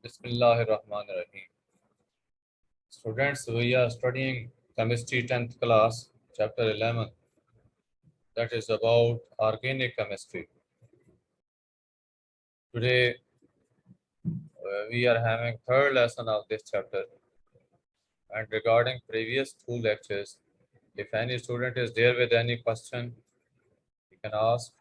Bismillahirrahmanirrahim. Students, we are studying chemistry 10th class, chapter 11, that is about organic chemistry. Today, we are having third lesson of this chapter. And regarding previous two lectures, if any student is there with any question, you can ask.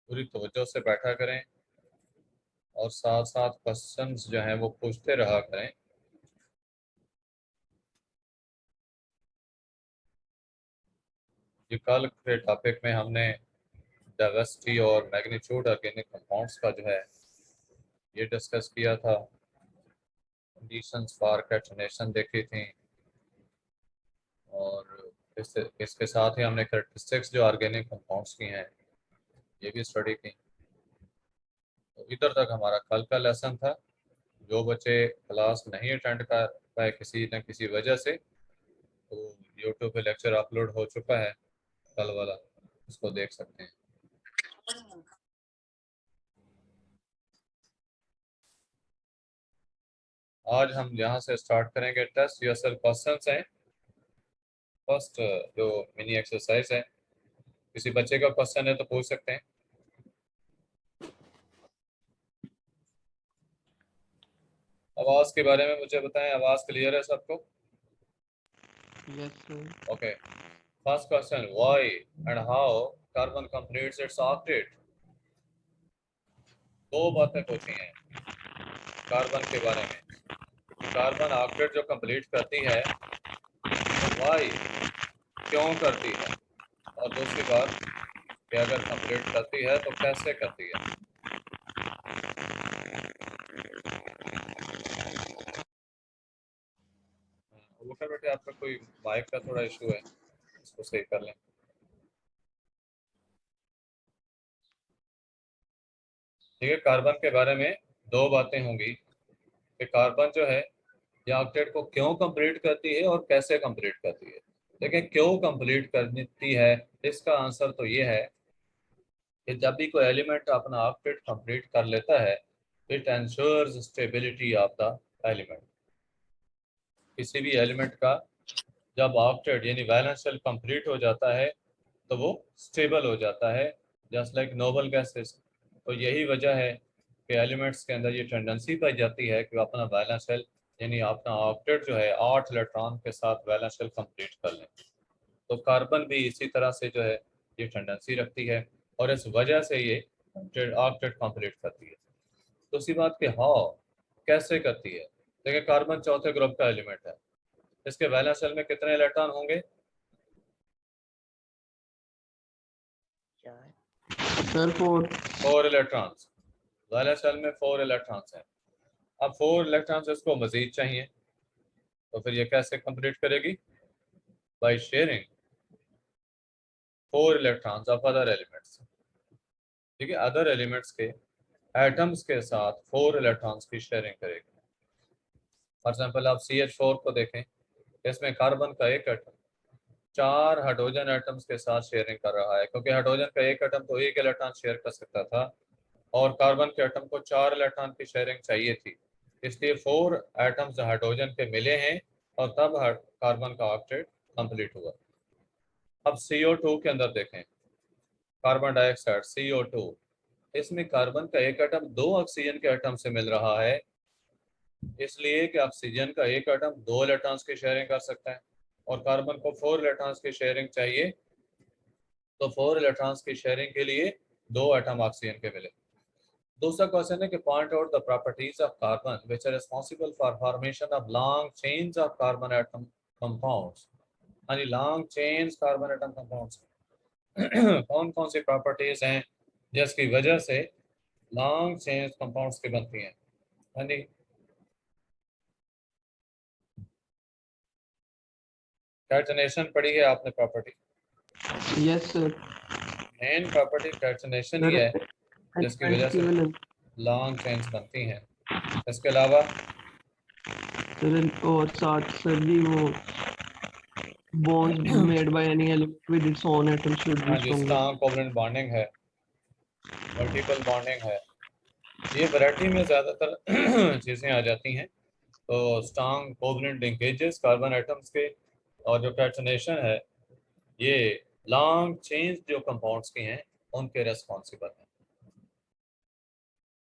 पूरी तवज्जो से बैठा करें और साथ साथ questions जो हैं वो पूछते रहा करें। ये कल के टॉपिक में हमने डाइवर्सिटी और मैग्नीट्यूड ऑर्गेनिक कंपाउंड्स का जो है ये डिस्कस किया था। कंडीशंस फॉर कैटनेशन देखी थी और इसके साथ ही हमने कैरेक्टरिस्टिक्स जो ऑर्गेनिक कंपाउंड्स की हैं ये भी स्टडी की। तो इधर तक हमारा कल का लेसन था। जो बच्चे क्लास नहीं अटेंड कर पाए किसी न किसी वजह से, तो यूट्यूब पे लेक्चर अपलोड हो चुका है कल वाला, उसको देख सकते हैं। आज हम यहाँ से स्टार्ट करेंगे। टेस्ट योरसेल्फ क्वेश्चंस हैं। फर्स्ट जो मिनी एक्सरसाइज है, किसी बच्चे का क्वेश्चन है तो पूछ सकते हैं। आवाज के बारे में मुझे बताएं, आवाज क्लियर है सबको? Yes, sir. Okay, first question, why and how carbon completes it's octet. दो बातें पूछी हैं कार्बन के बारे में। कार्बन ऑक्टेट जो कंप्लीट करती है तो व्हाई, क्यों करती है, और दूसरी बात कि अगर कंप्लीट करती है तो कैसे करती है। वो क्या बेटे, आपका कोई माइक का थोड़ा इशू है, इसको सही कर लें। ठीक है, कार्बन के बारे में दो बातें होंगी कि कार्बन जो है ये ऑक्टेट को क्यों कंप्लीट करती है और कैसे कंप्लीट करती है। लेकिन क्यों कंप्लीट करती है, इसका आंसर तो ये है कि जब भी कोई एलिमेंट अपना ऑक्टेट कंप्लीट कर लेता है, it ensures stability of the element. किसी भी एलिमेंट का जब ऑक्टेट यानी वैलेंस शेल कंप्लीट हो जाता है तो वो स्टेबल हो जाता है, जस्ट लाइक नोबल गैसेस। तो यही वजह है कि एलिमेंट्स के अंदर ये टेंडेंसी पाई जाती है कि वो अपना वैलेंस शेल यानी अपना ऑक्टेट जो है 8 इलेक्ट्रॉन के साथ वैलेंस शेल कंप्लीट कर लें। तो कार्बन भी इसी तरह से जो है ये टेंडेंसी रखती है और इस वजह से ये ऑक्टेट कंप्लीट करती है। तो उसी बात के हाउ, कैसे करती है। देखिए, कार्बन चौथे ग्रुप का एलिमेंट है, इसके वैलेंस शेल में कितने इलेक्ट्रॉन होंगे? Sir, 4. 4 इलेक्ट्रॉन्स। वैलेंस शेल में 4 इलेक्ट्रॉन्स हैं। अब 4 इलेक्ट्रॉन्स इसको मजीद चाहिए, तो फिर ये कैसे कंप्लीट करेगी? By sharing 4 electrons of other elements. ठीक है, अदर एलिमेंट्स के एटम्स के साथ 4 इलेक्ट्रॉन्स की शेयरिंग करेगी। फॉर एग्जांपल आप CH4 को देखें, इसमें कार्बन का एक एटम 4 हाइड्रोजन एटम्स के साथ शेयरिंग कर रहा है, क्योंकि हाइड्रोजन का एक एटम तो एक इलेक्ट्रॉन शेयर कर सकता था और कार्बन के एटम को 4 इलेक्ट्रॉन की शेयरिंग चाहिए थी। इसलिए 4 एटम्स हाइड्रोजन के मिले हैं और तब कार्बन का ऑक्टेट कंप्लीट हुआ। अब CO2 के अंदर देखें, कार्बन डाइऑक्साइड CO2, इसमें कार्बन का एक एटम 2 ऑक्सीजन के एटम से मिल रहा है, इसलिए कि ऑक्सीजन का एक एटम 2 इलेक्ट्रॉन्स की शेयरिंग कर सकता है और कार्बन को 4 इलेक्ट्रॉन्स की शेयरिंग चाहिए। तो 4 इलेक्ट्रॉन्स की शेयरिंग के लिए 2 एटम ऑक्सीजन के मिले। दूसरा क्वेश्चन है कि point out the properties of carbon which are responsible for formation of long chains of carbon atom compounds. यानी long chains carbon atom compounds कौन कौन सी प्रॉपर्टीज हैं जिसकी वजह से लॉन्ग चेन्स कंपाउंड्स की बनती हैं। यानी कैटनेशन पढ़ी है आपने property? Yes, sir. Main property catenation ही Sir, है जिसकी वजह से equivalent. लॉन्ग चेन्स बनती हैं। इसके अलावा Sir, और साथ सर जी वो bonds made by any element with its own atom should be हाँ जी, stronger. स्ट्रॉन्ग कोवलेंट बॉन्डिंग है, मल्टीपल बॉन्डिंग है, ये वैरायटी में ज़्यादातर चीज़ें आ जाती हैं। तो strong covalent linkages carbon atoms के, और जो कैटनेशन है ये लॉन्ग चेन्स जो कंपाउंड्स की हैं उनके रेस्पॉन्सिबल हैं।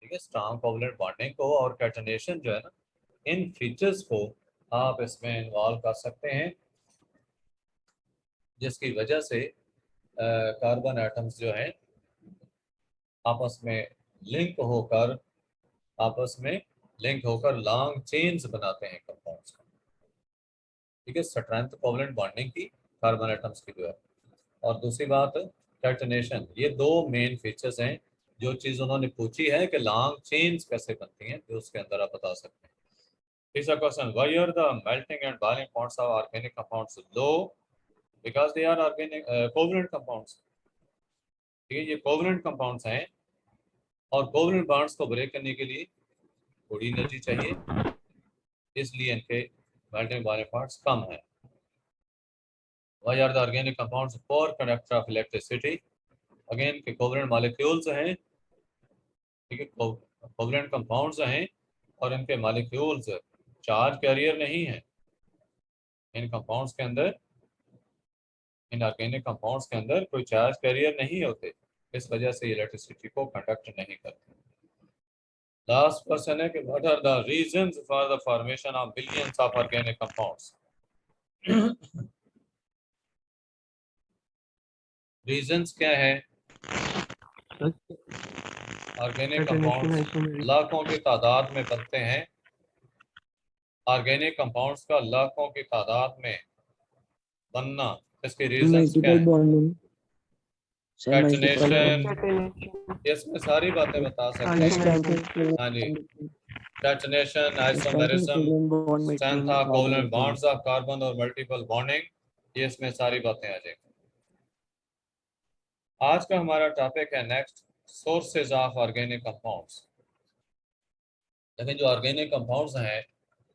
ठीक है, स्ट्रॉन्ग कोवलेंट बॉन्डिंग को और कैटनेशन जो है ना, इन फीचर्स को आप इसमें इन्वॉल्व कर सकते हैं, जिसकी वजह से कार्बन एटम्स जो हैं आपस में लिंक होकर आपस में लिंक होकर लॉन्ग चेन्स बनाते हैं कंपाउंड्स का। ठीक है, स्ट्रेंथ कोवलेंट बॉन्डिंग की कार्बन एटम्स की जो है, और दूसरी बात कैटनेशन, ये दो मेन फीचर्स हैं। जो चीज़ उन्होंने पूछी है कि लॉन्ग चेन्स कैसे बनती हैं, जो उसके अंदर आप बता सकते हैं। तीसरा question, why are the melting and boiling points of organic compounds low? Because they are organic covalent compounds. ठीक है, ये कोवलेंट कंपाउंड्स हैं, और कोवलेंट बॉन्ड्स को ब्रेक करने के लिए थोड़ी एनर्जी चाहिए, इसलिए इनके मेल्टिंग बॉइलिंग पॉइंट्स कम है। Why are the organic compounds poor conductor of electricity? Again के कोवलेंट मॉलिक्यूल्स हैं, ठीक है, कोवलेंट कंपाउंड्स हैं, और इनके मॉलिक्यूल्स चार्ज कैरियर नहीं है। इन कंपाउंड्स के अंदर, इन ऑर्गेनिक कंपाउंड्स के अंदर कोई चार्ज कैरियर नहीं होते, इस वजह से इलेक्ट्रिसिटी को कंडक्ट नहीं करते। लास्ट क्वेश्चन है कि what are the reasons for the formation of billions of organic compounds? Reasons क्या है? Organic Catenation compounds isomers. लाखों की तादाद में बनते हैं, ऑर्गेनिक कंपाउंड्स का लाखों की तादाद में बनना, इसके रीजंस क्या मल्टीपल हैं? बॉन्डिंग से मल्टीपल कैटनेशन, Catenation, इसमें सारी बातें बता सकते हैं। Strength isomerism. हाँ जी, catenation, strength isomerism, bond strength between of covalent organic bonds of carbon और मल्टीपल बॉन्डिंग, ये इसमें सारी बातें आ जाएंगी। आज का हमारा टॉपिक है next, sources of organic compounds. लेकिन जो ऑर्गेनिक कंपाउंड्स हैं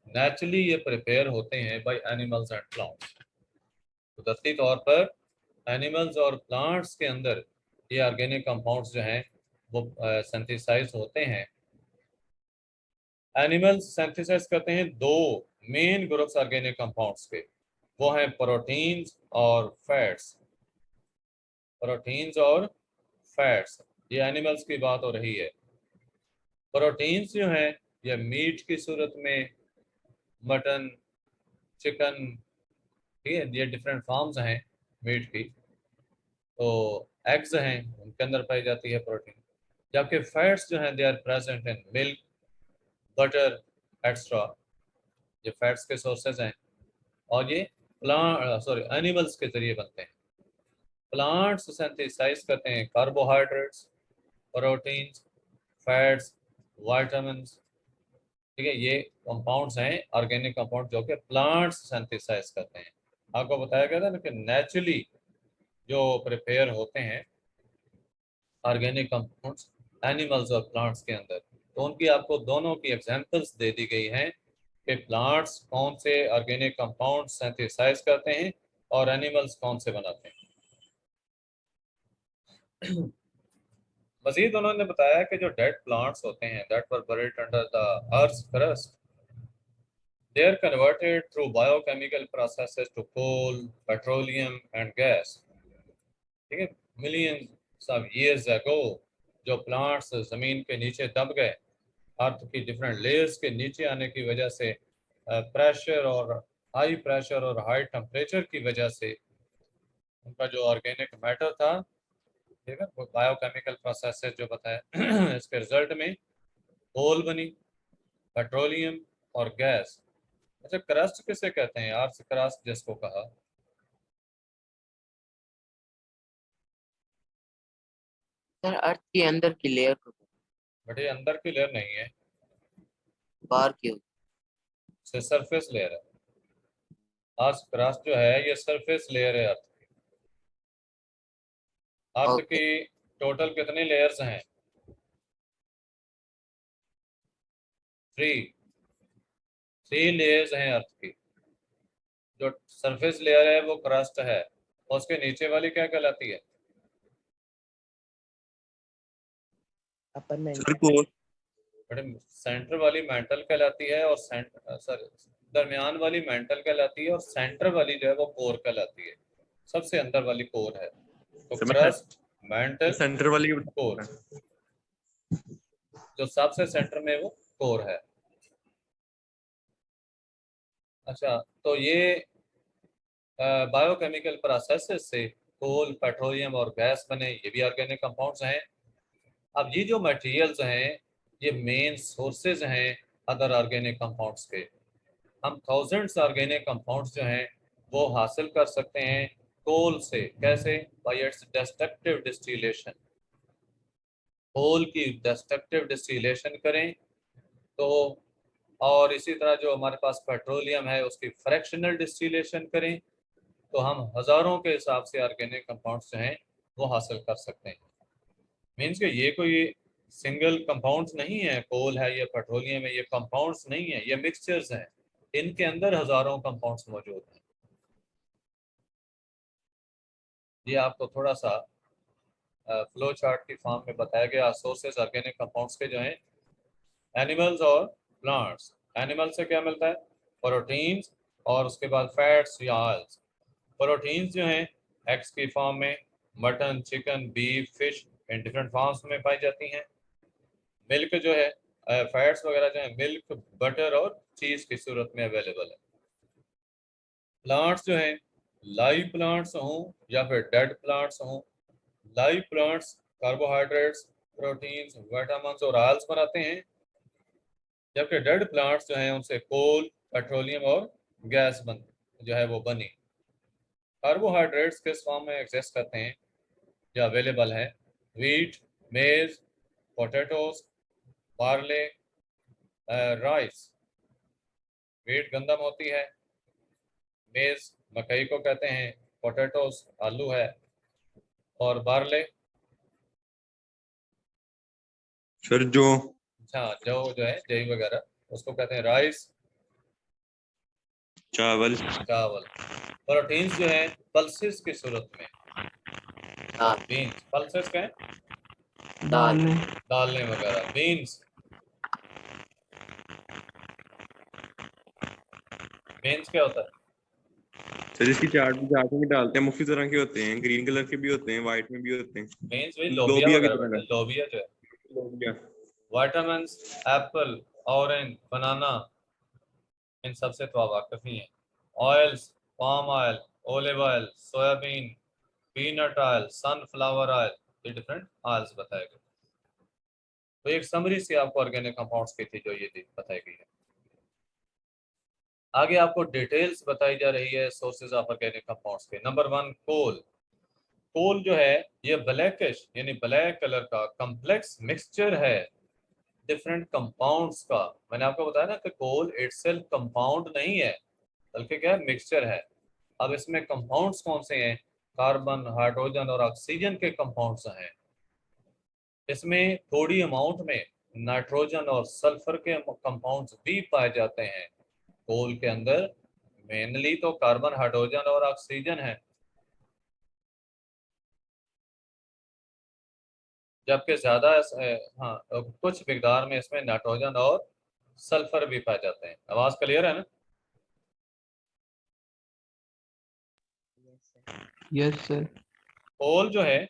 नेचुरली ये प्रिपेयर होते हैं बाय एनिमल्स एंड प्लांट्स। कुदरती तौर पर एनिमल्स और प्लांट्स के अंदर ये ऑर्गेनिक कंपाउंड्स जो हैं वो सिंथेसाइज होते हैं। एनिमल्स सिंथेसाइज करते हैं दो मेन ग्रुप्स ऑर्गेनिक कंपाउंड्स के, वो हैं प्रोटीन्स और फैट्स। प्रोटीन्स और फैट्स, ये एनिमल्स की बात हो रही है। प्रोटीन्स जो हैं ये मीट की सूरत में, मटन, चिकन, ठीक है, ये डिफरेंट फॉर्म्स हैं मीट की। तो एग्स हैं, उनके अंदर पाई जाती है प्रोटीन, जबकि फैट्स जो हैं they are present in milk, butter extra, ये फैट्स के सोर्सेज हैं। और ये एनिमल्स के जरिए बनते हैं। प्लांट्स सिंथेसाइज करते हैं कार्बोहाइड्रेट्स, प्रोटीन्स, फैट्स, वाइटामिन्स। ठीक है, ये कंपाउंड्स हैं ऑर्गेनिक कंपाउंड जो कि प्लांट्स सिंथेसाइज करते हैं। आपको बताया गया था ना कि नेचुरली जो प्रिपेयर होते हैं ऑर्गेनिक कंपाउंड्स एनिमल्स और प्लांट्स के अंदर, तो उनकी आपको दोनों की एग्जांपल्स दे दी गई हैं कि प्लांट्स कौन से ऑर्गेनिक कंपाउंड सिंथेसाइज करते हैं और एनिमल्स कौन से बनाते हैं। मजीद उन्होंने बताया कि जो डेड प्लांट्स होते हैं that were buried under the earth crust, they are converted through biochemical processes to coal, petroleum and gas। ठीक है, मिलियंस ऑफ ईयर्स अगो जो प्लांट्स जमीन के नीचे दब गए, अर्थ की डिफरेंट लेयर्स के नीचे आने की वजह से, प्रेशर और हाई प्रेशर और हाई टेम्परेचर की वजह से उनका जो ऑर्गेनिक मैटर था, ठीक है, वो बायोकेमिकल प्रोसेस जो बताया इसके रिजल्ट में कोल बनी, पेट्रोलियम और गैस। अच्छा, क्रस्ट किसे कहते हैं? अर्थ क्रस्ट जिसको कहा, सर अर्थ के अंदर की लेयर को बट ये अंदर की लेयर नहीं है, बाहर की होती। सरफेस लेयर है। अर्थ क्रस्ट जो है ये सरफेस लेयर है अर्थ की। अर्थ ओके की टोटल कितनी लेयर्स हैं? 3 लेयर्स हैं अर्थ की। जो सरफेस लेयर है वो क्रस्ट है, और उसके नीचे वाली क्या कहलाती है? अपर में सर कोर। बड़े सेंटर वाली मेंटल कहलाती है, और दरमियान वाली मेंटल कहलाती है, और सेंटर वाली जो है वो कोर कहलाती है। सबसे अंदर वाली कोर है। तो सर मैं क्रस्ट, मेंटल, सेंटर वाली कोर, जो सबसे सेंटर में वो कोर है। अच्छा, तो ये बायोकेमिकल प्रोसेसेस से कोल, पेट्रोलियम और गैस बने, ये भी ऑर्गेनिक कंपाउंड्स हैं। अब ये जो मटेरियल्स हैं ये मेन सोर्सेज हैं अदर ऑर्गेनिक कंपाउंड्स के। हम थाउजेंड्स ऑर्गेनिक कंपाउंड्स जो हैं वो हासिल कर सकते हैं कोल से। कैसे? By its destructive distillation. Coal की डिस्ट्रक्टिव डिस्टिलेशन करें तो, और इसी तरह जो हमारे पास पेट्रोलियम है उसकी फ्रैक्शनल डिस्टिलेशन करें तो हम हज़ारों के हिसाब से ऑर्गेनिक कंपाउंड्स जो हैं वो हासिल कर सकते हैं। मीन्स कि ये कोई सिंगल कंपाउंड्स नहीं है, कोल है, ये पेट्रोलियम है, ये कंपाउंड्स नहीं है, ये मिक्सचर्स हैं। इनके अंदर हज़ारों कंपाउंड्स मौजूद हैं। ये आपको थोड़ा सा फ्लो चार्ट की फॉर्म में बताया गया सोर्सेज ऑर्गेनिक कंपाउंड्स के जो हैं, एनिमल्स और प्लांट्स। एनिमल से क्या मिलता है? प्रोटीन्स, और उसके बाद फैट्स या ऑयल्स। प्रोटीन्स जो हैं एग्स की फॉर्म में, mutton, chicken, beef, fish in different forms में पाई जाती हैं। मिल्क जो है, फैट्स वगैरह जो है मिल्क, बटर और चीज़ की सूरत में अवेलेबल है। प्लांट्स जो हैं, लाइव प्लांट्स हों या फिर डेड प्लांट्स हों, live plants carbohydrates, proteins, vitamins और ऑयल्स बनाते हैं, जबकि डेड प्लांट्स जो हैं उनसे कोल, पेट्रोलियम और गैस जो है वो बनी। कार्बोहाइड्रेट्स किस फॉर्म में एग्जिस्ट करते हैं जो अवेलेबल है? व्हीट, मेज, पोटैटोज, बार्ले, राइस। व्हीट गंदम होती है, मेज मकई को कहते हैं, पोटैटोज आलू है, और बार्ले सर जो जौ जो है, जई वगैरह, उसको कहते हैं राइस, चावल। चावल। प्रोटीन्स जो है पल्सेस की सूरत में, दाल, बीन्स, पल्सेस क्या है? दाल, दालें, दालें वगैरह। बीन्स, बीन्स क्या होता है? सर इसकी चाट में डालते हैं, मुफ्त तरह के होते हैं, ग्रीन कलर के भी होते हैं, व्हाइट में भी होते हैं। बीन्स वही लोबिया लोबिया की वगैरह तरह होता है, का। लोबिया जो है। लोबिया। विटामिन्स, एप्पल, ऑरेंज, बनाना, इन सबसे तो आप वाकिफ ही हैं। Oils, palm oil, olive oil, soybean, peanut oil, sunflower oil, ये डिफरेंट ऑयल्स बताए गए। तो एक समरी से आपको ऑर्गेनिक कंपाउंड्स की थी जो ये बताई गई है। आगे आपको डिटेल्स बताई जा रही है सोर्सेज ऑफ ऑर्गेनिक कंपाउंड्स के। नंबर 1, कोल। कोल जो है ये ब्लैकिश यानी ब्लैक कलर का कम्प्लेक्स मिक्सचर है डिफरेंट कंपाउंड्स का। मैंने आपको बताया ना कि कोल इटसेल्फ कंपाउंड नहीं है, बल्कि क्या है? मिक्सचर है। अब इसमें कंपाउंड्स कौन से हैं? कार्बन, हाइड्रोजन और ऑक्सीजन के कंपाउंड्स हैं। इसमें थोड़ी अमाउंट में नाइट्रोजन और सल्फर के कंपाउंड्स भी पाए जाते हैं। कोल के अंदर मेनली तो कार्बन, हाइड्रोजन और ऑक्सीजन है, जबकि ज्यादा हाँ कुछ मिकदार में इसमें नाइट्रोजन और सल्फर भी पाए जाते हैं। आवाज क्लियर है ना? yes sir, कोल जो है,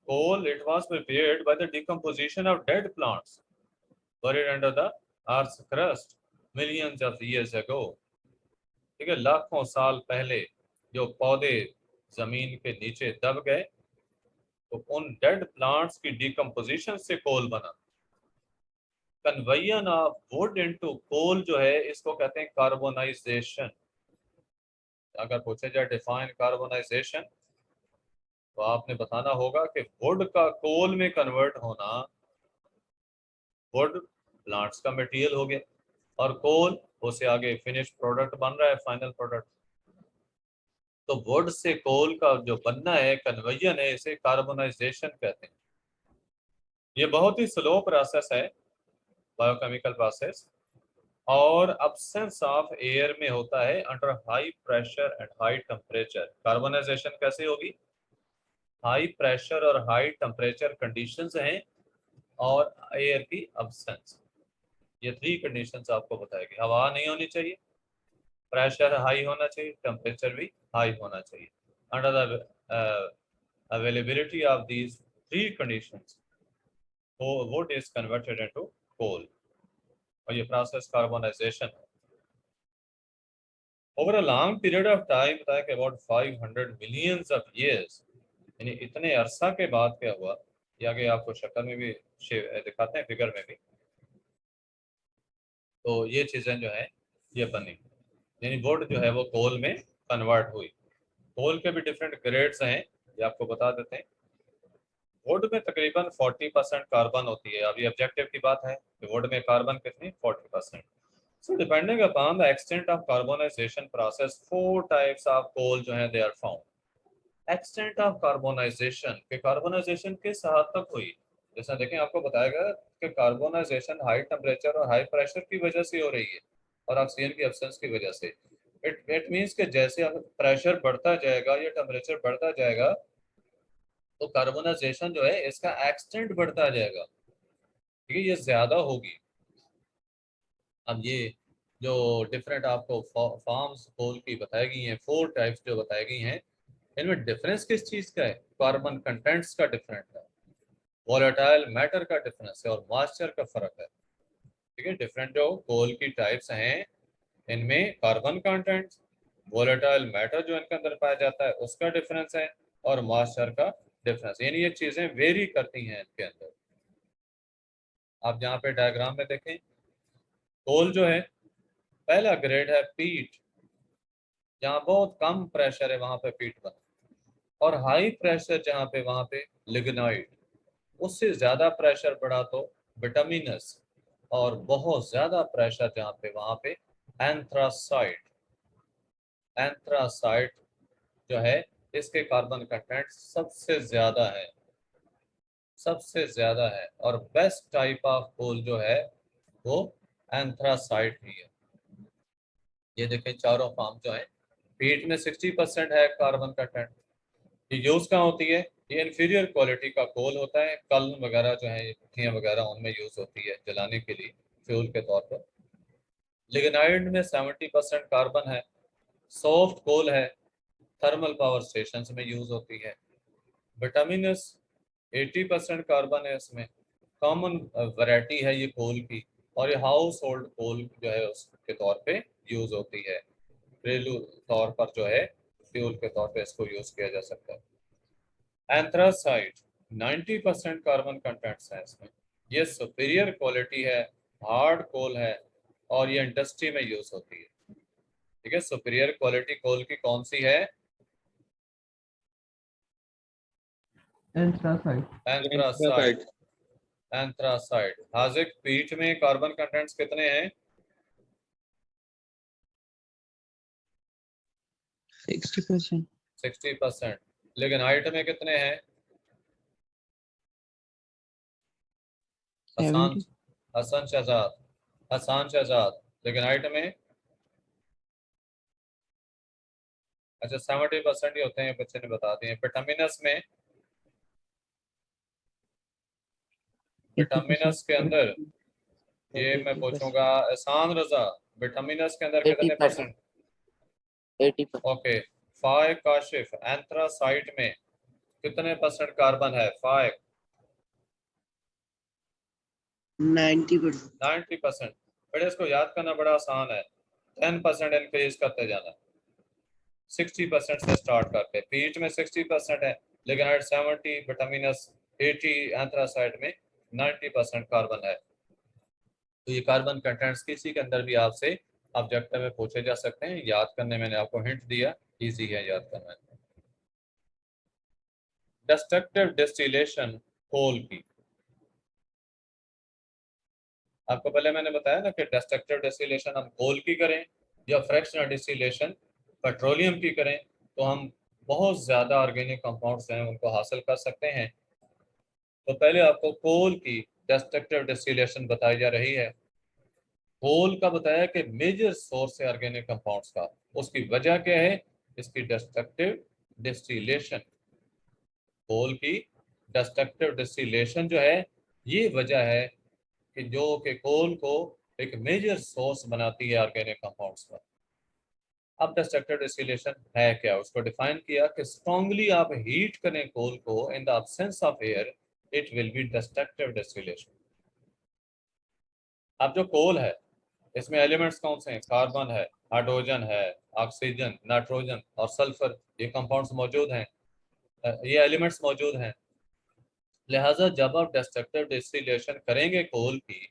coal it was prepared by the decomposition of dead plants buried under the earth's crust millions of years ago। ठीक है, लाखों साल पहले जो पौधे जमीन के नीचे दब गए तो उन डेड प्लांट्स की डिकम्पोजिशन से कोल बना। Conversion of wood into coal जो है इसको कहते हैं कार्बोनाइजेशन। अगर पूछे जाए डिफाइन कार्बोनाइजेशन तो आपने बताना होगा कि वुड का कोल में कन्वर्ट होना, वुड प्लांट्स का मटेरियल हो गया और कोल उसे आगे फिनिश प्रोडक्ट बन रहा है, फाइनल प्रोडक्ट। तो वुड से कोल का जो बनना है, कन्वर्जन है, इसे कार्बोनाइजेशन कहते हैं। ये बहुत ही स्लो प्रोसेस है, बायोकेमिकल प्रोसेस। और absence ऑफ एयर में होता है under high pressure and high temperature. Carbonisation कैसे होगी? हाई प्रेशर और हाई टेम्परेचर कंडीशंस हैं और एयर की अब्सेंस, ये 3 कंडीशंस आपको बताएगी। हवा नहीं होनी चाहिए, प्रेशर हाई होना चाहिए, टेम्परेचर भी हाई होना चाहिए। Under the availability of these 3 conditions, wood is converted into coal और ये प्रोसेस कार्बोनाइजेशन है। Over a long period of time, बताया कि अबाउट 500 मिलियंस ऑफ ईयर्स, यानी इतने अरसा के बाद क्या हुआ, ये आगे आपको शक्ल में भी दिखाते हैं, फिगर में भी। तो ये चीज़ें जो है ये बनी, यानी वुड जो है वो कोल में कन्वर्ट हुई। कोल के भी डिफरेंट ग्रेड्स हैं, ये आपको बता देते हैं। वुड में तकरीबन 40% कार्बन होती है। अब ये ऑब्जेक्टिव की बात है कि वुड में कार्बन कितनी? 40%। So depending upon the extent of carbonisation process, 4 types of coal जो है they are found. Extent of carbonisation, के कार्बोनाइजेशन किस हद तक हुई, जैसा देखें आपको बताएगा कि कार्बोनाइजेशन हाई टेम्परेचर और हाई प्रेशर की वजह से हो रही है और ऑक्सीजन की एब्सेंस की वजह से। इट मीन्स कि जैसे प्रेशर बढ़ता जाएगा या टेम्परेचर बढ़ता जाएगा तो कार्बोनाइजेशन जो है इसका एक्सटेंट बढ़ता जाएगा, ठीक है, ये ज्यादा होगी। अब ये जो डिफरेंट आपको फॉर्म्स कोल की बताई गई हैं, 4 टाइप्स जो बताई गई हैं, इनमें डिफरेंस किस चीज का है? कार्बन कंटेंट्स का डिफरेंट है, वोलेटाइल मैटर का डिफरेंस है और मॉइस्चर का फर्क है, ठीक है। डिफरेंट जो कोल की टाइप्स हैं इनमें कार्बन कंटेंट्स, वोलेटाइल मैटर जो इनके अंदर पाया जाता है उसका डिफरेंस है और मॉइस्चर का डिफरेंस, यानी ये चीजें वेरी करती हैं इनके अंदर। आप जहाँ पे डायग्राम में देखें, कोल जो है पहला ग्रेड है पीट, जहाँ बहुत कम प्रेशर है वहां पे पीट बना, और हाई प्रेशर जहाँ पे वहां पे लिग्नाइट, उससे ज्यादा प्रेशर बढ़ा तो विटामिनस, और बहुत ज्यादा प्रेशर जहाँ पे वहां पे एंथ्रासाइट। एंथ्रासाइट जो है इसके कार्बन कंटेंट सबसे ज्यादा है, सबसे ज्यादा है, और बेस्ट टाइप ऑफ कोल जो है वो एंथ्रासाइट ही है। ये देखें चारों फॉर्म जो है, पीट में 60% है कार्बन कंटेंट। ये यूज कहाँ होती है? ये इंफीरियर क्वालिटी का कोल होता है, कल वगैरह जो है भट्टियाँ वगैरह उनमें यूज होती है जलाने के लिए फ्यूल के तौर पर। लिग्नाइट में 70% कार्बन है, सॉफ्ट कोल है, थर्मल पावर स्टेशन में यूज होती है। विटामिनस 80% कार्बन है इसमें, कॉमन वैरायटी है ये कोल की, और ये हाउस होल्ड कोल जो है उसके तौर पे यूज होती है, घरेलू तौर पर जो है फ्यूल के तौर पे इसको यूज किया जा सकता है। एंथ्रासाइट 90% कार्बन कंटेंट्स है इसमें, ये सुपीरियर क्वालिटी है, हार्ड कोल है और ये इंडस्ट्री में यूज होती है, ठीक है। सुपीरियर क्वालिटी कोल की कौन सी है? Anthracite. एंथ्रासाइट। एंथ्रासाइट। हाजिक पीट में कार्बन कंटेंट्स कितने हैं? 60%. 60%। लिग्नाइट में कितने हैं? हसन 70. हसन शहजाद, हसन शहजाद, लिग्नाइट में अच्छा 70% ही होते हैं, बच्चे ने बता दिए। विटामिनस में, विटामिनस के अंदर ये मैं 80%. पूछूंगा एहसान रजा, विटामिनस के अंदर कितने 80%. परसेंट? 80%. ओके। फाइक काशिफ, एंथ्रासाइट में कितने परसेंट कार्बन है? फाइक 90%. 90%। बड़े इसको याद करना बड़ा आसान है, 10% इंक्रीज करते जाना, 60% से स्टार्ट करके। पीट में 60% है, लिग्नाइट 70, विटामिनस 80, एंथ्रासाइट में 90% कार्बन है। तो ये कार्बन कंटेंट्स किसी के अंदर भी आपसे ऑब्जेक्टिव में पूछे जा सकते हैं, याद करने मैंने आपको हिंट दिया, इजी है याद करना। डिस्ट्रक्टिव डिस्टिलेशन कोल की, आपको पहले मैंने बताया ना कि डिस्ट्रक्टिव डिस्टिलेशन हम कोल की करें या फ्रैक्शनल डिस्टिलेशन पेट्रोलियम की करें तो हम बहुत ज़्यादा ऑर्गेनिक कंपाउंड्स हैं उनको हासिल कर सकते हैं। तो पहले आपको कोल की डिस्ट्रक्टिव डिस्टिलेशन बताई जा रही है। कोल का बताया कि मेजर सोर्स है ऑर्गेनिक कंपाउंड्स का। उसकी वजह क्या है? इसकी डिस्ट्रक्टिव डिस्टिलेशन। कोल की डिस्ट्रक्टिव डिस्टिलेशन जो है, ये वजह है कि जो कि कोल को एक मेजर सोर्स बनाती है ऑर्गेनिक कंपाउंड्स का। अब डिस्ट्रक्टिव डिस्टिलेशन है क्या, उसको डिफाइन किया कि स्ट्रांगली आप हीट करें कोल को इन the absence of air, it will be destructive distillation. अब जो कोल है इसमें एलिमेंट्स कौन से हैं? कार्बन है, हाइड्रोजन है, ऑक्सीजन, नाइट्रोजन और सल्फर, ये कंपाउंड्स मौजूद हैं, ये एलिमेंट्स मौजूद हैं। लिहाजा जब आप डिस्ट्रक्टिव डिस्टिलेशन करेंगे कोल की,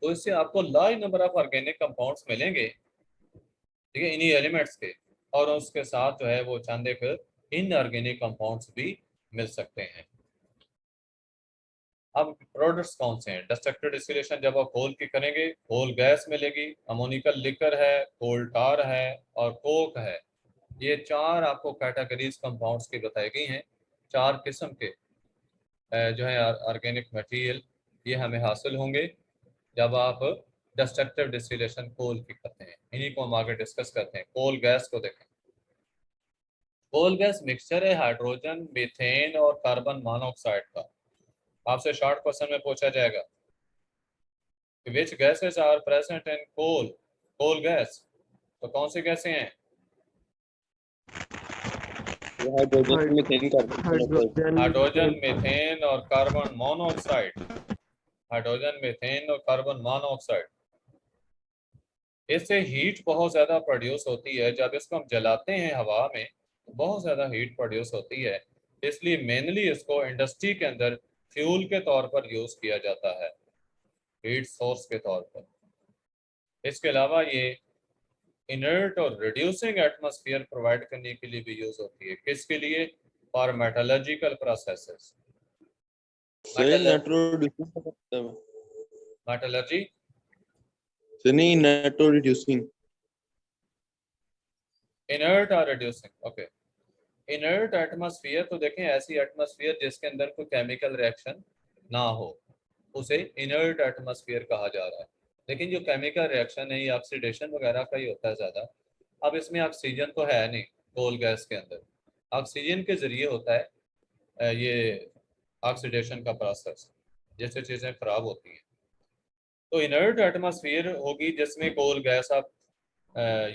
तो इससे आपको large number of organic compounds मिलेंगे, ठीक है, इन्हीं एलिमेंट्स के। और उसके साथ जो है वो चंद एक इनऑर्गेनिक कंपाउंड्स भी मिल सकते हैं। अब प्रोडक्ट्स कौन से हैं? डिस्ट्रक्टिव डिस्टिलेशन जब आप कोल की करेंगे, कोल गैस मिलेगी, अमोनिकल लिकर है, कोल टार है और कोक है। ये चार आपको कैटेगरीज कंपाउंड्स की बताई गई हैं। चार किस्म के जो है ऑर्गेनिक मटेरियल ये हमें हासिल होंगे जब आप डिस्ट्रक्टिव डिस्टिलेशन कोल की करते हैं। इन्हीं को हम आगे डिस्कस करते हैं। कोल गैस को देखें। कोल गैस मिक्सचर है हाइड्रोजन, मीथेन और कार्बन मोनोऑक्साइड का। आपसे शॉर्ट क्वेश्चन में पूछा जाएगा कि which gases are present in coal gas, तो कौन सी गैसें हैं? Hydrogen methane carbon monoxide. Hydrogen, methane और कार्बन मोनोऑक्साइड। हाइड्रोजन, मीथेन और कार्बन मोनोऑक्साइड। इससे हीट बहुत ज़्यादा प्रोड्यूस होती है। जब इसको हम जलाते हैं हवा में तो बहुत ज़्यादा हीट प्रोड्यूस होती है, इसलिए मेनली इसको इंडस्ट्री के अंदर फ्यूल के तौर पर यूज़ किया जाता है, हीट सोर्स के तौर पर। इसके अलावा ये इनर्ट और रिड्यूसिंग एटमॉस्फेयर प्रोवाइड करने के लिए भी यूज़ होती है। किसके लिए? For metallurgical processes. सही नेट्रो रिड्यूसिंग का मतलब है। Metallurgy Sunny Nitro reducing. Inert और रिड्यूसिंग, ओके। इनर्ट एटमॉस्फेयर तो देखें ऐसी एटमॉस्फेयर जिसके अंदर कोई केमिकल रिएक्शन ना हो, उसे इनर्ट एटमॉस्फेयर कहा जा रहा है। लेकिन जो केमिकल रिएक्शन है ये ऑक्सीडेशन वगैरह का ही होता है ज़्यादा। अब इसमें ऑक्सीजन तो है नहीं कोल गैस के अंदर, ऑक्सीजन के ज़रिए होता है ये ऑक्सीडेशन का प्रोसेस, जिससे चीज़ें ख़राब होती हैं। तो इनर्ट एटमॉस्फेयर होगी जिसमें कोल गैस आप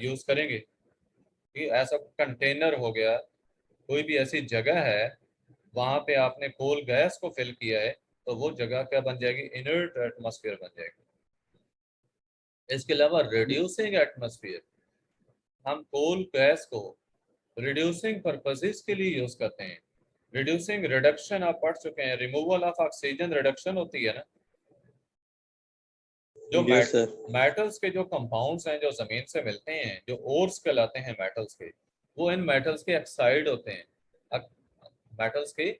यूज़ करेंगे कि ऐसा कंटेनर हो गया, कोई भी ऐसी जगह है वहाँ पे आपने कोल गैस को फिल किया है, तो वो जगह क्या बन जाएगी? इनर्ट एटमॉस्फेयर बन जाएगी। इसके अलावा रिड्यूसिंग एटमॉस्फेयर, हम कोल गैस को रिड्यूसिंग पर्पसेस के लिए यूज करते हैं। रिड्यूसिंग रिडक्शन आप पढ़ चुके हैं, रिमूवल ऑफ ऑक्सीजन रिडक्शन होती है ना। जो मेटल्स के जो कंपाउंड्स हैं जो जमीन से मिलते हैं, जो ओर्स कहलाते हैं मेटल्स के, वो इन मेटल्स के ऑक्साइड होते हैं, मेटल्स के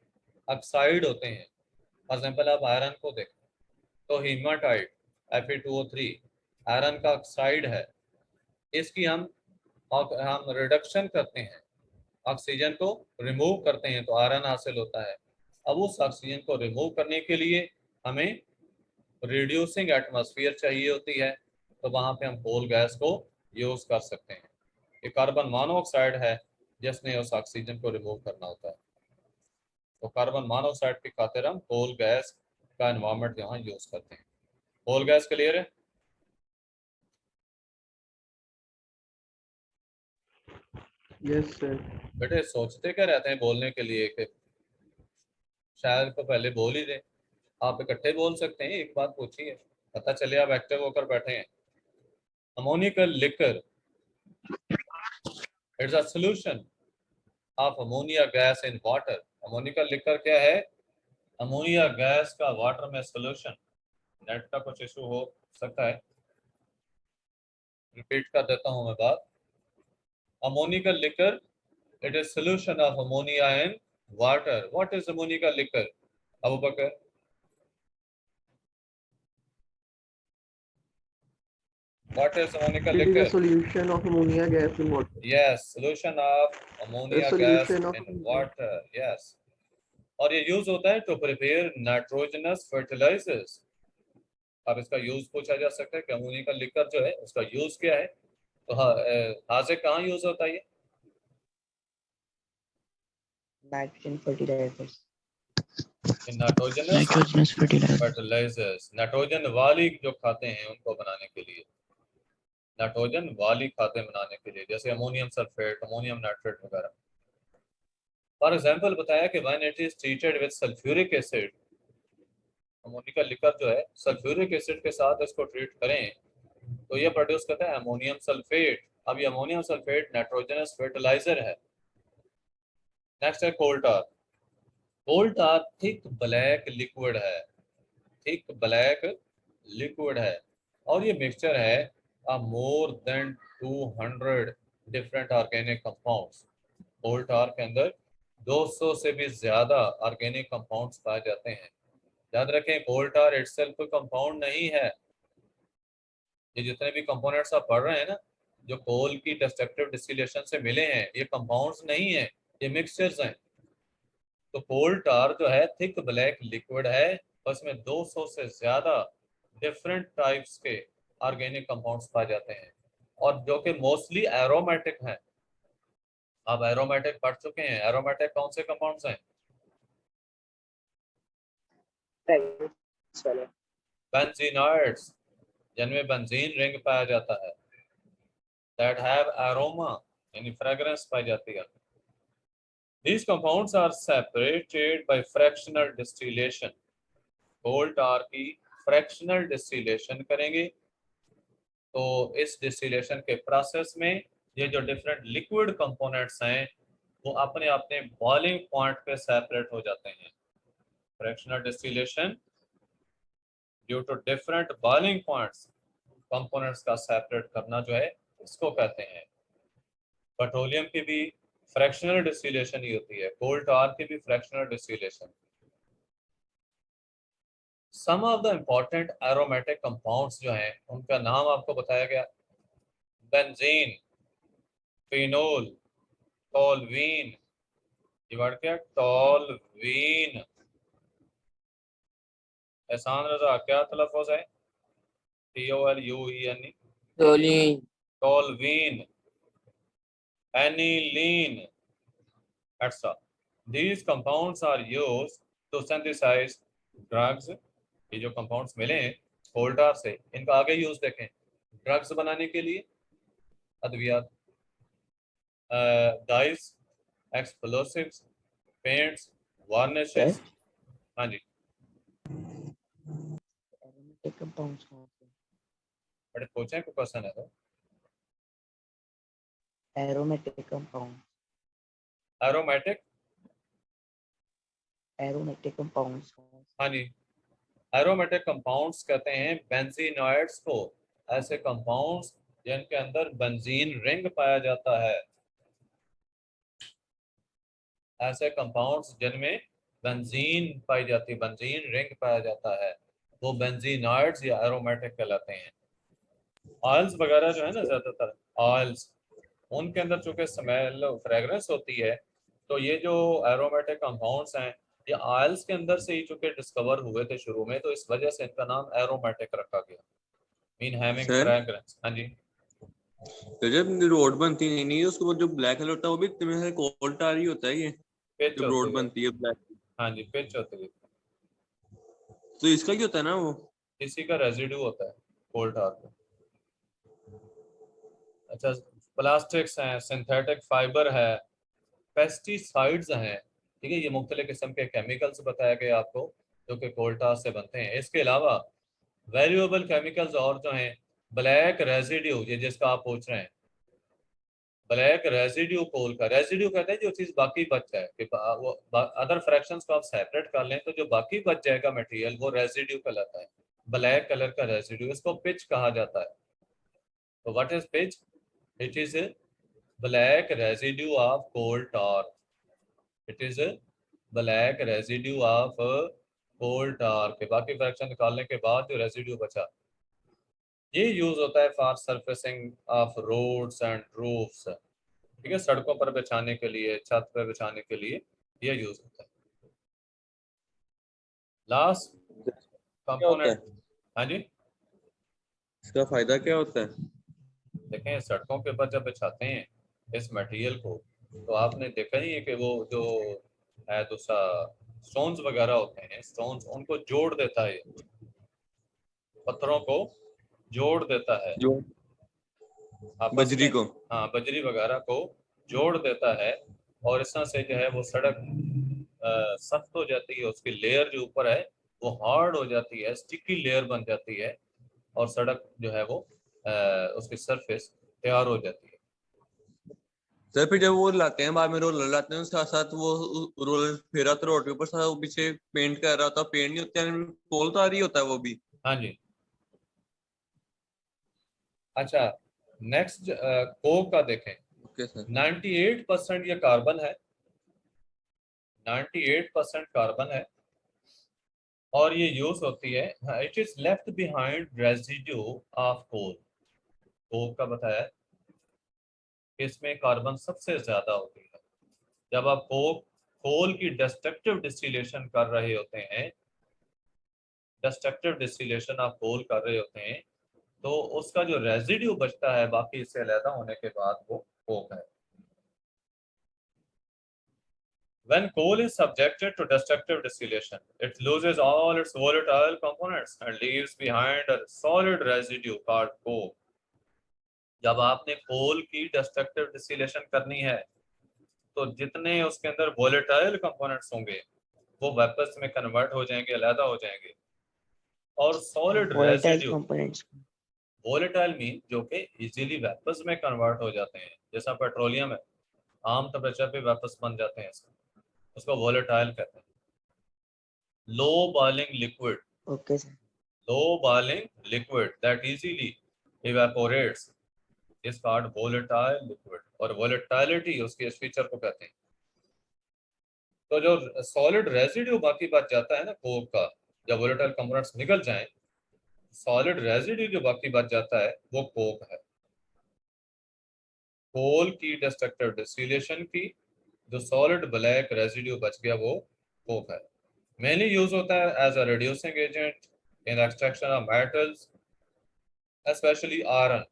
ऑक्साइड होते हैं। फॉर एग्जांपल आप आयरन को देखें तो हीमाटाइट Fe2O3 आयरन का ऑक्साइड है। इसकी हम रिडक्शन करते हैं, ऑक्सीजन को रिमूव करते हैं तो आयरन हासिल होता है। अब उस ऑक्सीजन को रिमूव करने के लिए हमें रिड्यूसिंग एटमॉस्फेयर चाहिए होती है, तो वहाँ पे हम कोल गैस को यूज़ कर सकते हैं। ये कार्बन मोनोऑक्साइड है जिसने उस ऑक्सीजन को रिमूव करना होता है, तो कार्बन मोनोऑक्साइड की खातिर हम कोल गैस का एनवायरनमेंट यहाँ यूज़ करते हैं। कोल गैस क्लियर है? Yes, sir. बेटे सोचते क्या रहते हैं बोलने के लिए कि शायद तो पहले बोल ही दें। आप इकट्ठे बोल सकते हैं, एक बात पूछिए, पता चले आप एक्टिव होकर बैठे हैं। Ammoniacal liquor it's a solution of ammonia gas in water. Ammoniacal liquor क्या है? अमोनिया गैस का वाटर में सॉल्यूशन। नेट का कुछ इशू हो सकता है, रिपीट कर देता हूं मैं बात। Ammoniacal liquor, it is solution of ammonia in water. What is ammonical liquor? Abu Bakr? What is ammonical It is liquor? a solution of ammonia gas in water. Yes, solution of ammonia A gas solution of in water. Yes. और ये use होता है to prepare nitrogenous fertilizers. अब इसका use पूछा जा सकता है कि अमोनिया का लिकर जो है उसका यूज क्या है, तो हाजिर कहाँ यूज होता है ये? Nitrogen fertilisers, nitrogenous nitrogenous fertiliser, fertilisers, nitrogen वाली जो खाते हैं उनको बनाने के लिए, नाइट्रोजन वाली खाते बनाने के लिए, जैसे अमोनियम सल्फेट, अमोनियम नाइट्रेट वगैरह। फॉर एग्जांपल बताया कि when it is treated with sulphuric acid, ammonia का लिकर जो है सल्फ्यूरिक एसिड के साथ इसको ट्रीट करें तो ये प्रोड्यूस करता है अमोनियम सल्फेट। अब ये अमोनियम सल्फेट नाइट्रोजनस फर्टिलाइजर है। नेक्स्ट है coal tar. Coal tar thick black liquid है, थिक ब्लैक लिक्विड है, और ये मिक्सचर है more than 200 different organic compounds. Coal tar के अंदर 200 से भी ज्यादा ऑर्गेनिक कंपाउंड्स पाए जाते हैं। याद रखें कोल टार इटसेल्फ कोई कंपाउंड नहीं है। ये जितने भी कंपोनेंट्स आप पढ़ रहे हैं ना, जो कोल की डिस्ट्रक्टिव डिस्टिलेशन से मिले हैं, ये कंपाउंड्स नहीं है, ये मिक्सचर्स हैं। तो कोल टार जो है थिक ब्लैक लिक्विड है, उसमें 200 से ज्यादा डिफरेंट टाइप्स के ऑर्गेनिक कंपाउंड्स पाए जाते हैं, और जो कि मोस्टली एरोमेटिक हैं। आप एरोमेटिक पढ़ चुके हैं, एरोमेटिक कौन से कंपाउंड्स हैं? बेंजीनॉइड्स, जिनमें बेंजीन रिंग पाया जाता है, दैट हैव एरोमा यानी फ्रेग्रेंस पाई जाती है। These compounds are separated by fractional distillation. Coal tar की फ्रैक्शनल डिस्टिलेशन करेंगे तो इस डिस्टिलेशन के प्रोसेस में ये जो डिफरेंट लिक्विड कंपोनेंट्स हैं वो अपने अपने बॉइलिंग पॉइंट पे सेपरेट हो जाते हैं। Fractional distillation due to different boiling points, components का सेपरेट करना जो है इसको कहते हैं। पेट्रोलियम की भी फ्रैक्शनल डिस्टिलेशन ही होती है, कोल टार की भी fractional distillation. Some of the important aromatic compounds जो हैं उनका नाम आपको बताया गया। बेंजीन, फिनोल, टॉलवीन, ये वर्ड क्या? टॉलवीन। एहसान रजा क्या तलफ़ुज़ है? TOLUEN, Toluene. Toluene, aniline, etc. These compounds are used to synthesize drugs. ये जो कंपाउंड्स मिले हैं कोल टार से, इनका आगे यूज देखें। ड्रग्स बनाने के लिए, अद्वियात, डाइस, एक्सप्लोसिव्स, पेंट्स, वार्निशेस। हाँ जी, एरोमेटिक कंपाउंड्स कौन से? बड़े पूछे को क्वेश्चन है तो। Aromatic compound, aromatic, aromatic compounds कौन से? हाँ जी, एरोमेटिक कंपाउंड्स कहते हैं बेंजीनॉइड्स को, ऐसे कंपाउंड्स जिनके अंदर बेंजीन रिंग पाया जाता है, ऐसे कंपाउंड्स जिनमें बेंजीन पाई जाती है, बेंजीन रिंग पाया जाता है, वो बेंजीनॉइड्स या एरोमेटिक कहलाते हैं। ऑयल्स वगैरह जो है ना, ज्यादातर ऑयल्स, उनके अंदर चूंकि स्मेल फ्रेगरेंस होती है, तो ये जो एरोमेटिक कंपाउंड्स हैं ये ऑयल्स के अंदर से ही चूंकि डिस्कवर हुए थे शुरू में, तो इस वजह से इनका नाम एरोमेटिक रखा गया, मीन हैविंग सर फ्रेगरेंस। हाँ जी, तो जब रोड बनती है नहीं उसके बाद जो ब्लैक कलर होता है वो भी मेरे ख्याल कोल टार ही होता है ये, पिच जब रोड होती है। बनती है ब्लैक। हाँ जी, पिच होती है, तो इसका क्या होता है ना वो? इसी का रेजिड्यू होता है कोल टार का। अच्छा, प्लास्टिक्स हैं, सिंथेटिक फाइबर है, पेस्टिसाइड्स हैं, ठीक है, ये मुख्तलिफ किस्म के केमिकल्स बताया गया आपको जो कि कोल टार से बनते हैं। इसके अलावा वैल्यूएबल केमिकल्स और जो हैं, ब्लैक रेजिड्यू, ये जिसका आप पूछ रहे हैं, ब्लैक रेजिड्यू, कोल का रेजिड्यू कहते हैं जो चीज बाकी बच जाए, कि वो अदर फ्रैक्शंस को आप सेपरेट कर लें तो जो बाकी बच जाएगा मटेरियल वो रेजिड्यू कहलाता है, ब्लैक कलर का रेजिड्यू, इसको पिच कहा जाता है। तो what is pitch? It is black residue of coal tar, it is black residue of coal tar के बाकी फ्रैक्शन निकालने के बाद जो रेजिड्यू बचा, ये यूज होता है for surfacing of roads and roofs, ठीक है, सड़कों पर बिछाने के लिए, छत पर बिछाने के लिए ये यूज होता है। लास्ट क्या होता कंपोनेंट, है? हाँ जी, इसका फायदा क्या होता है? देखें सड़कों के ऊपर जब बिछाते हैं इस मटेरियल को, तो आपने देखा ही है कि वो जो है दूसरा स्टोन्स वगैरह होते हैं, स्टोन्स उनको जोड़ देता है, पत्थरों को जोड़ देता है जो आपस बजरी में। को। हाँ, बजरी वगैरह को जोड़ देता है, और इस तरह से जो है वो सड़क सख्त हो जाती है, उसकी लेयर जो ऊपर है वो हार्ड हो जाती है, स्टिकी लेयर बन जाती है, और सड़क जो है वो उसकी सरफेस तैयार हो जाती है। सर फिर जब वो लाते हैं बाद में, रोलर लाते हैं, साथ साथ वो रोलर फेरा तो रोड के ऊपर साथ वो पीछे पेंट कर रहा होता, पेंट नहीं होता है, कोल तो आ रही होता है वो भी। हाँ जी। अच्छा, नेक्स्ट कोक का देखें। Okay sir. 98% ये कार्बन है, 98% कार्बन है, और ये यूज होती है, it is left behind residue of coal. Coke का बताया है कि इसमें कार्बन सबसे ज्यादा होती है। जब आप कोल की डिस्ट्रक्टिव डिस्टिलेशन कर रहे होते हैं, डिस्ट्रक्टिव डिस्टिलेशन आप कोल कर रहे होते हैं, तो उसका जो रेजिड्यू बचता है बाकी इससे अलग होने के बाद वो कोक है। When coal is subjected to destructive distillation, it loses all its volatile components and leaves behind a solid residue called coke. जब आपने कोल की डिस्ट्रक्टिव डिस्टिलेशन करनी है, तो जितने उसके अंदर वोलेटाइल कंपोनेंट्स होंगे वो वेपर्स में कन्वर्ट हो जाएंगे, अलग हो जाएंगे, और solid volatile residue. components. Volatile mean जो कि इजीली वेपर्स में कन्वर्ट हो जाते हैं, जैसा पेट्रोलियम है, आम टेम्परेचर पे वेपर्स बन जाते हैं, उसको वोलेटाइल कहते हैं। Low boiling liquid, Okay, sir. low boiling liquid that easily evaporates is called volatile liquid, और volatility उसके इस फीचर को कहते हैं। तो जो सॉलिड रेजिड्यू बाकी बच जाता है ना कोक का, जब वोलेटाइल कंपोनेंट्स निकल जाएं, सॉलिड रेजिड्यू जो बाकी बच जाता है वो कोक है। कोल की डिस्ट्रक्टिव डिस्टिलेशन की जो सॉलिड ब्लैक रेजिड्यू बच गया वो कोक है। मेनली यूज होता है as a reducing agent in extraction of metals, specially iron.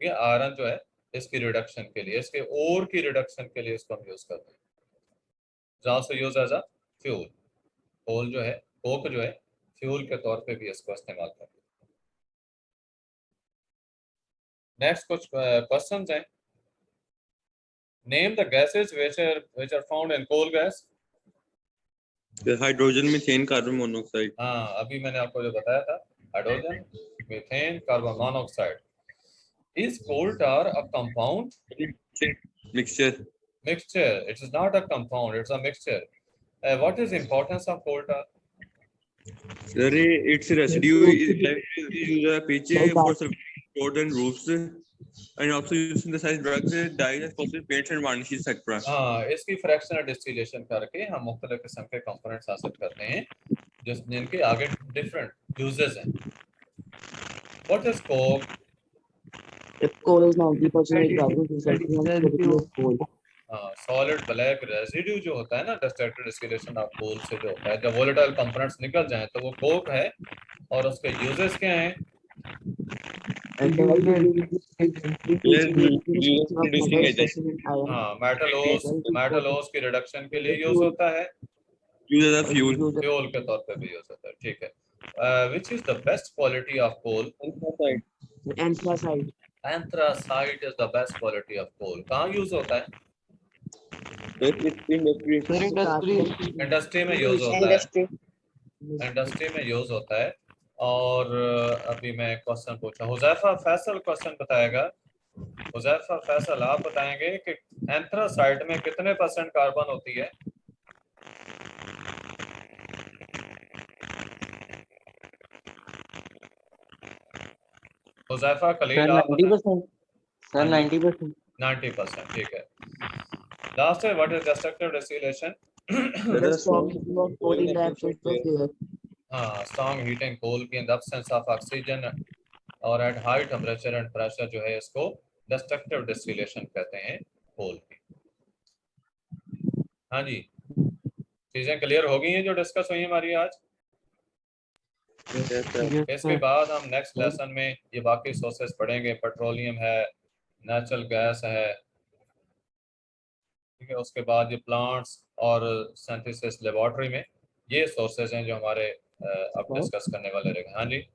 ये आयरन जो है इसकी रिडक्शन के लिए, इसके ओर की रिडक्शन के लिए इसको हम यूज करते हैं। also use as a fuel. Coal जो है, कोक जो है, फ्यूल के तौर पे भी इसको इस्तेमाल करते हैं। नेक्स्ट कुछ क्वेश्चंस हैं। Name the gases which are found in coal gas। Hydrogen, methane, carbon monoxide. हाँ, अभी मैंने आपको जो बताया था, hydrogen, methane, carbon monoxide. Is coal tar a compound? Mixture. Mixture. It is not a compound, it's a mixture. What is importance of coal tar? Sir, its residue is used as a pitch for surveying roads and roofs, and also used to synthesize drugs, dyes, explosives, paints, and varnishes, etc. हाँ, इसकी fractional distillation करके हम मुख्तलिफ किस्म के components हासिल करते हैं जिनके आगे डिफरेंट यूजेस हैं। What is Coke? If coal is 90% carbon, resulting in purity of coal. हाँ, सॉलिड ब्लैक रेजिड्यू जो होता है ना डिस्ट्रक्टिव डिस्टिलेशन ऑफ कोल से जो होता है, जब वोलेटाइल कंपोनेंट्स निकल जाएं तो वो कोक है, और उसके यूजेस क्या हैं? And Reducing agent. हाँ, मेटलोस की रिडक्शन के लिए यूज होता है, Used as a fuel. Fuel के तौर पे भी यूज होता है। ठीक है। Which is the best quality of coal? anthracite. Anthracite is the best quality of coal. कहाँ यूज होता है? Sir, industry. इंडस्ट्री में यूज होता है, इंडस्ट्री में यूज होता है। और अभी मैं क्वेश्चन पूछा, हुजैफा फैसल क्वेश्चन बताएगा। हुजैफा फैसल, आप बताएंगे कि एंथ्रासाइट में कितने % कार्बन होती है? हुजैफा खलील, आप बताएं। सर 90%। 90%, ठीक है। लास्ट है, what is destructive distillation? The strong heating of coal in the absence of air. हाँ, स्ट्रॉन्ग हीटिंग कोल की in the absence of oxygen और at high temperature and pressure जो है इसको डिस्ट्रक्टिव डिस्टिलेशन कहते हैं कोल की। हाँ जी, चीजें क्लियर हो गई हैं जो डिस्कस हुई हमारी आज? Yes, sir. Yes, इसके sir. बाद हम नेक्स्ट लेसन में ये बाकी सोर्सेज पढ़ेंगे, पेट्रोलियम है, नेचुरल गैस है, ठीक है। उसके बाद ये प्लांट्स और सिंथेसिस लेबोरेटरी में ये सोर्सेज हैं जो हमारे अब डिस्कस करने वाले रहेंगे। हाँ जी।